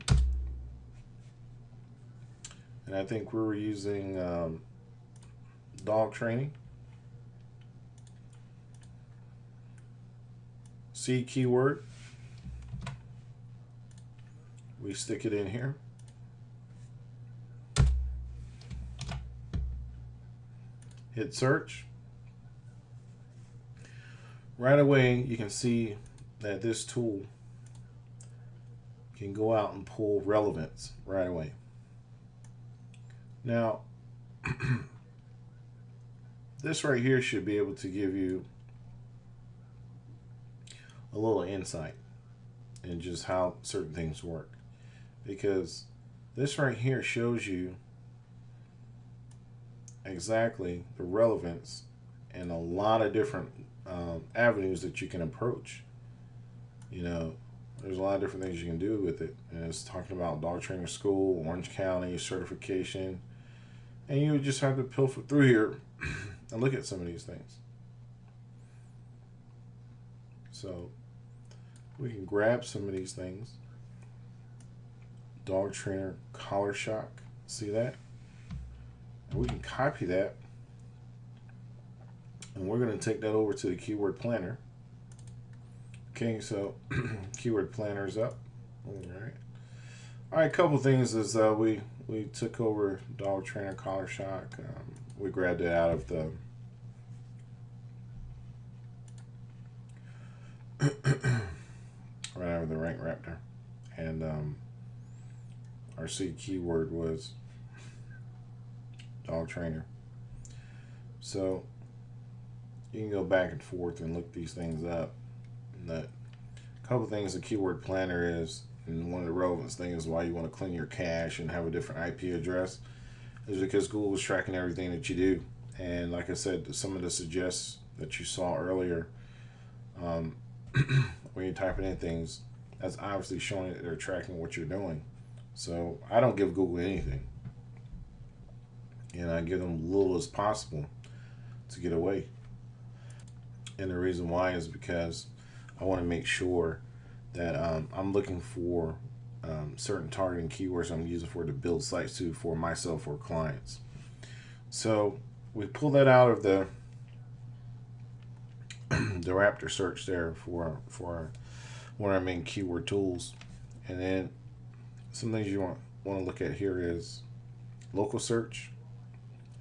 And I think we were using dog training. C keyword. We stick it in here. Hit search. Right away, you can see that this tool can go out and pull relevance right away. Now, this right here should be able to give you a little insight in just how certain things work, because this right here shows you exactly the relevance and a lot of different avenues that you can approach. There's a lot of different things you can do with it, and it's talking about dog training school, Orange County certification, and you just have to pilfer through here and look at some of these things. So we can grab some of these things. Dog trainer collar shock, see that? And we can copy that, and we're going to take that over to the keyword planner. Okay, so keyword planner is up. All right, a couple things is we took over dog trainer collar shock. We grabbed it out of the right out of the Rank Raptor, and our C keyword was dog trainer. So you can go back and forth and look these things up. And that couple things the keyword planner is, and one of the relevance things is why you want to clean your cache and have a different IP address, is because Google is tracking everything that you do. And like I said, some of the suggests that you saw earlier, when you're typing in things, that's obviously showing that they're tracking what you're doing. So I don't give Google anything, and I give them little as possible to get away. And the reason why is because I want to make sure that I'm looking for certain targeting keywords I'm using for to build sites to for myself or clients. So we pull that out of the the Raptor search there for one of our main keyword tools, and then some things you want to look at here is local search.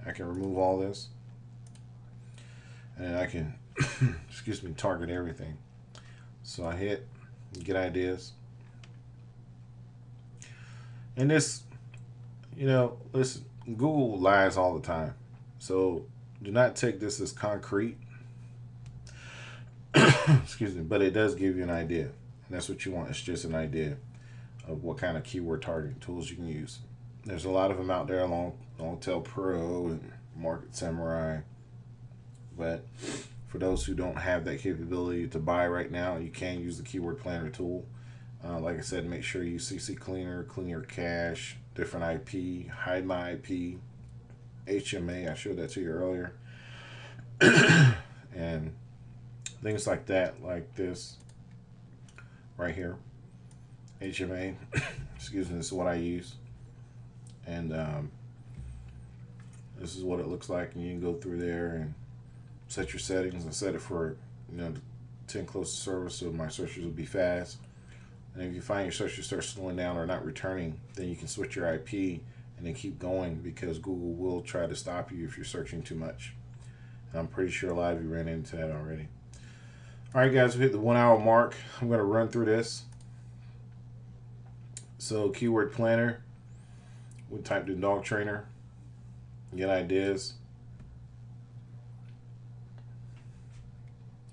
I can remove all this, and I can excuse me, target everything. So I hit get ideas, and this, listen, Google lies all the time, so do not take this as concrete. Excuse me, but it does give you an idea, and that's what you want. It's just an idea of what kind of keyword targeting tools you can use. There's a lot of them out there, Longtail Pro and Market Samurai, but for those who don't have that capability to buy right now, you can use the keyword planner tool. Like I said, make sure you CC Cleaner, clean your cache, different IP, hide my IP, HMA. I showed that to you earlier, and things like that, like this right here, HMA. Excuse me. This is what I use, and this is what it looks like. And you can go through there and set your settings. I set it for 10 close to service, so my searches will be fast. And if you find your searches start slowing down or not returning, then you can switch your IP and then keep going, because Google will try to stop you if you're searching too much. And I'm pretty sure a lot of you ran into that already. All right, guys, we hit the 1 hour mark. I'm going to run through this. So, keyword planner, we typed in dog trainer, get ideas.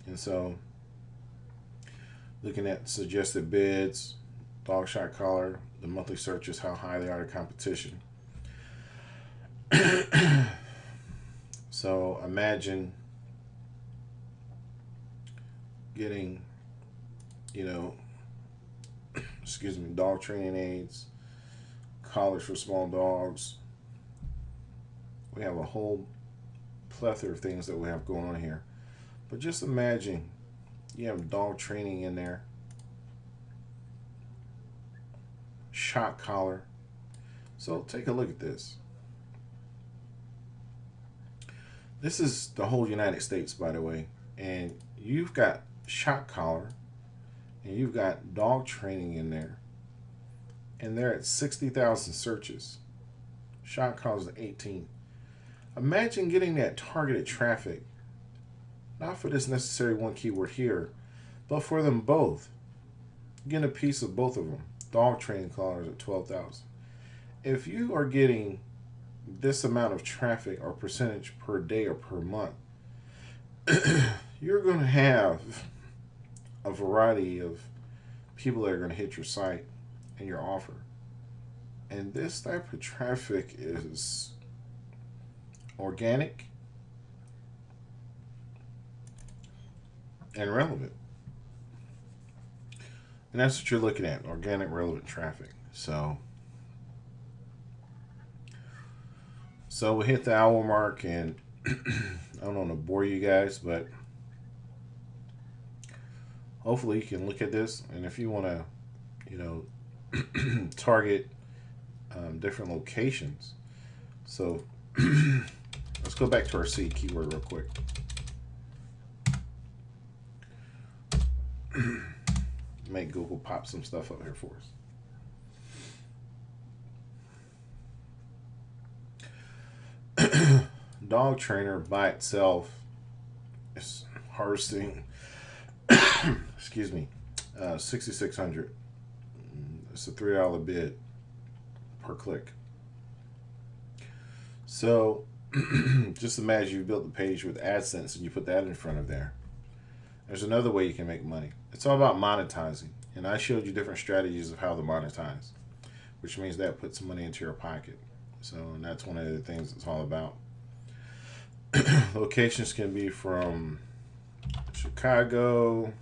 And so, looking at suggested bids, dog shot collar, the monthly searches, how high they are to competition. So imagine getting, excuse me, dog training aids, collars for small dogs. We have a whole plethora of things that we have going on here. But just imagine you have dog training in there, shot collar. So take a look at this. This is the whole United States, by the way. And you've got shot collar and you've got dog training in there. And they're at 60,000 searches. Shot collars at 18. Imagine getting that targeted traffic, not for this necessary one keyword here, but for them both. Getting a piece of both of them. Dog training collars at 12,000. If you are getting this amount of traffic or percentage per day or per month, you're going to have a variety of people that are going to hit your site and your offer. And this type of traffic is organic and relevant. And that's what you're looking at, organic, relevant traffic. So we hit the hour mark, and I don't want to bore you guys, but hopefully you can look at this. And if you want to, target different locations. So let's go back to our seed keyword real quick. Make Google pop some stuff up here for us. Dog trainer by itself is harvesting, excuse me, 6,600. It's a $3 bid per click. So just imagine you built the page with AdSense and you put that in front of there. There's another way you can make money. It's all about monetizing. And I showed you different strategies of how to monetize, which means that puts money into your pocket. So, and that's one of the things it's all about. Locations can be from Chicago.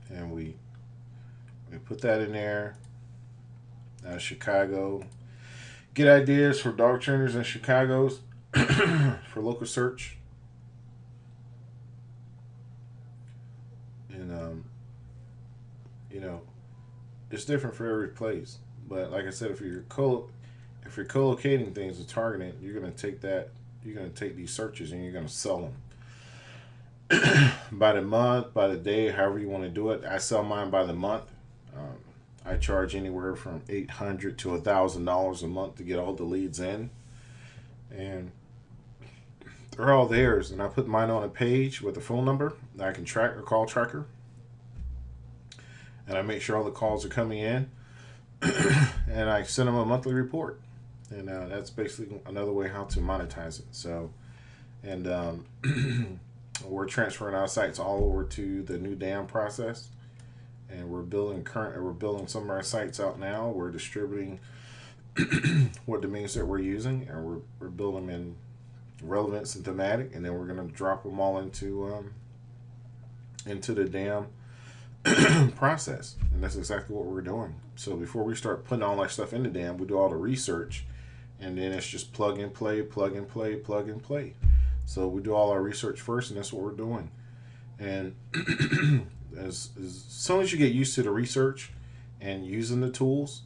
And we put that in there. Chicago. Get ideas for dog trainers in Chicago's for local search. And it's different for every place. But like I said, if you're co-locating things and targeting, you're gonna take these searches and you're gonna sell them by the month, by the day, however you want to do it. I sell mine by the month. I charge anywhere from $800 to $1,000 a month to get all the leads in, and they're all theirs. And I put mine on a page with a phone number that I can track, a call tracker, and I make sure all the calls are coming in, and I send them a monthly report. And that's basically another way how to monetize it. So, and we're transferring our sites all over to the new DAM process. And we're building some of our sites out now. We're distributing what domains that we're using, and we're building them in relevance and thematic, and then we're going to drop them all into the DAM process. And that's exactly what we're doing. So before we start putting all that stuff into DAM, we do all the research, and then it's just plug and play, plug and play, plug and play. So we do all our research first, and that's what we're doing. And as soon as you get used to the research and using the tools,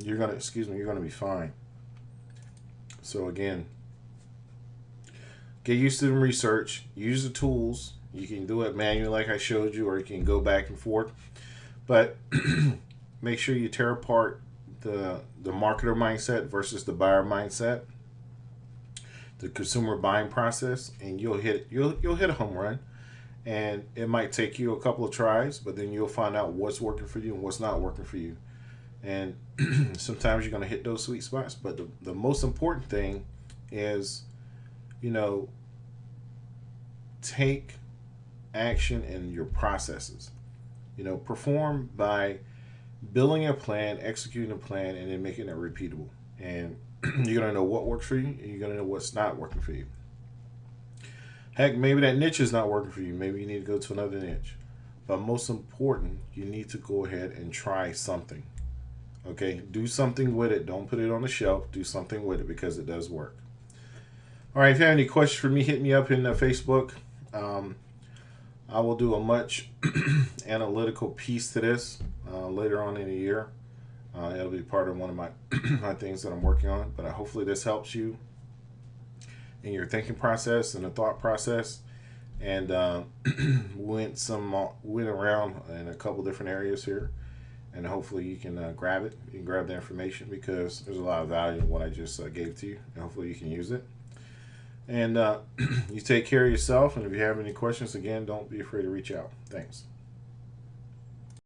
you're gonna you're gonna be fine. So again, get used to the research, use the tools. You can do it manually like I showed you, or you can go back and forth. But make sure you tear apart the marketer mindset versus the buyer mindset, the consumer buying process, and you'll hit a home run. And it might take you a couple of tries, but then you'll find out what's working for you and what's not working for you. And sometimes you're going to hit those sweet spots, but the most important thing is, you know, take action in your processes. You know, perform by building a plan, executing a plan, and then making it repeatable. And you're gonna know what works for you, and you're gonna know what's not working for you. Heck, maybe that niche is not working for you. Maybe you need to go to another niche. But most important, you need to go ahead and try something. Okay, do something with it. Don't put it on the shelf. Do something with it because it does work. All right, if you have any questions for me, hit me up in Facebook. I will do a much analytical piece to this later on in the year. It'll be part of one of my my things that I'm working on. But hopefully this helps you in your thinking process and the thought process. And went around in a couple different areas here, and hopefully you can grab it. You can grab the information because there's a lot of value in what I just gave to you, and hopefully you can use it. And you take care of yourself. And if you have any questions, again, don't be afraid to reach out. Thanks.